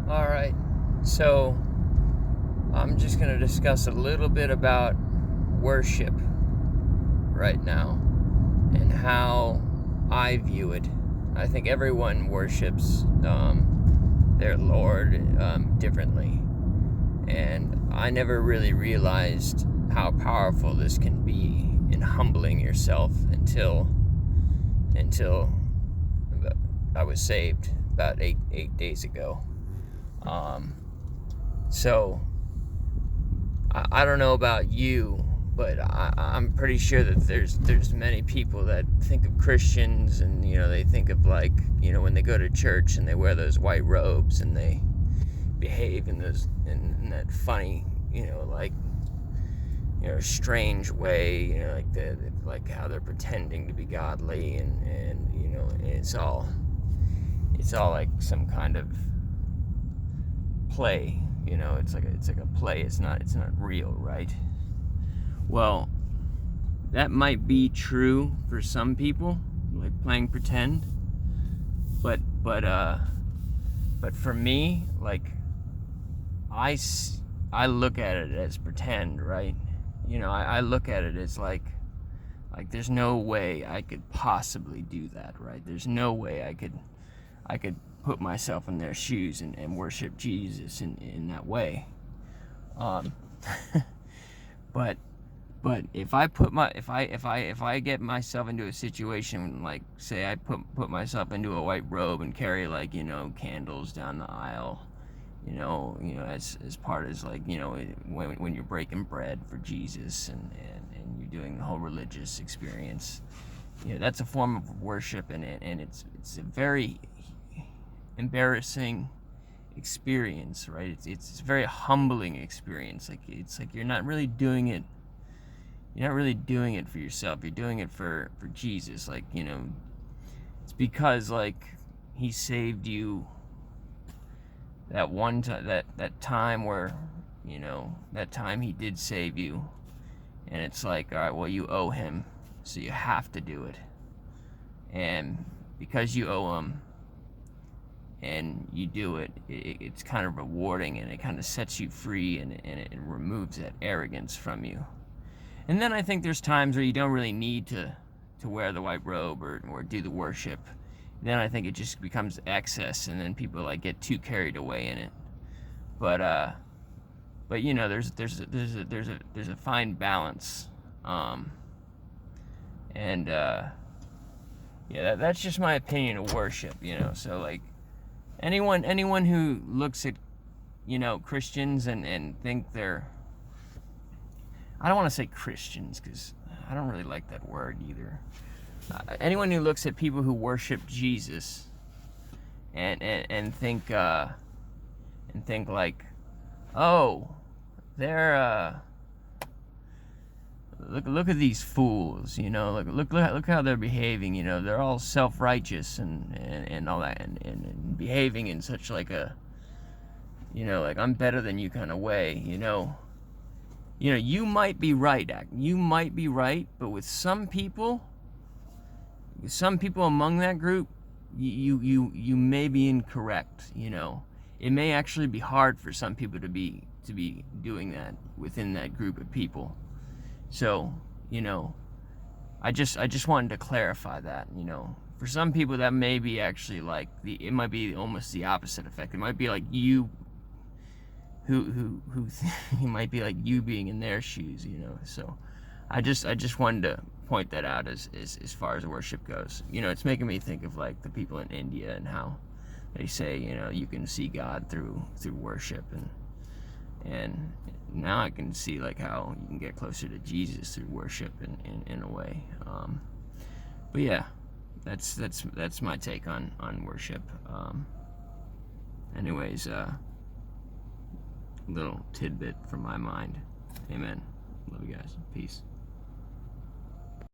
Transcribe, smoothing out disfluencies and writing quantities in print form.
All right, so I'm just going to discuss a little bit about worship right now and how I view it. I think everyone worships their Lord differently, and I never really realized how powerful this can be in humbling yourself until I was saved about eight days ago. So I don't know about you, but I'm pretty sure that there's many people that think of Christians, and they think of, like, when they go to church and they wear those white robes and they behave in that funny, strange way, like how they're pretending to be godly, and it's all like some kind of play. It's like a play. It's not real, right? Well, that might be true for some people, like playing pretend, but for me, like, I look at it as pretend, right? I look at it as like there's no way I could possibly do that, right? There's no way I could put myself in their shoes and worship Jesus in that way. But if I get myself into a situation, like, say I put myself into a white robe and carry, like, candles down the aisle, as part as, like, when you're breaking bread for Jesus, and you're doing the whole religious experience, that's a form of worship, and it's a very embarrassing experience, right? It's a very humbling experience. Like, it's like you're not really doing it for yourself. You're doing it for Jesus. Like, it's because, like, he saved you that one time, that time where, that time he did save you, and it's like, all right, well, you owe him, so you have to do it. And because you owe him and you do it, it's kind of rewarding, and it kind of sets you free, and it removes that arrogance from you. And then I think there's times where you don't really need to wear the white robe or do the worship. Then I think it just becomes excess, and then people, like, get too carried away in it. But there's a fine balance, that's just my opinion of worship. So, like, anyone who looks at Christians and think they're, I don't want to say Christians, because I don't really like that word either. Anyone who looks at people who worship Jesus and think like, oh, they're look at these fools, look how they're behaving, they're all self-righteous and all that, and behaving in such, like, a, like, I'm better than you kind of way. You might be right, but with some people among that group, you may be incorrect. It may actually be hard for some people to be doing that within that group of people. So, I just wanted to clarify that. For some people, that may be actually, like, it might be almost the opposite effect. It might be like you, who it might be like you being in their shoes. So I just wanted to point that out as far as worship goes. It's making me think of, like, the people in India and how they say, you can see God through worship, and now I can see, like, how you can get closer to Jesus through worship in a way. But yeah, that's my take on worship. Anyways, little tidbit from my mind. Amen. Love you guys. Peace.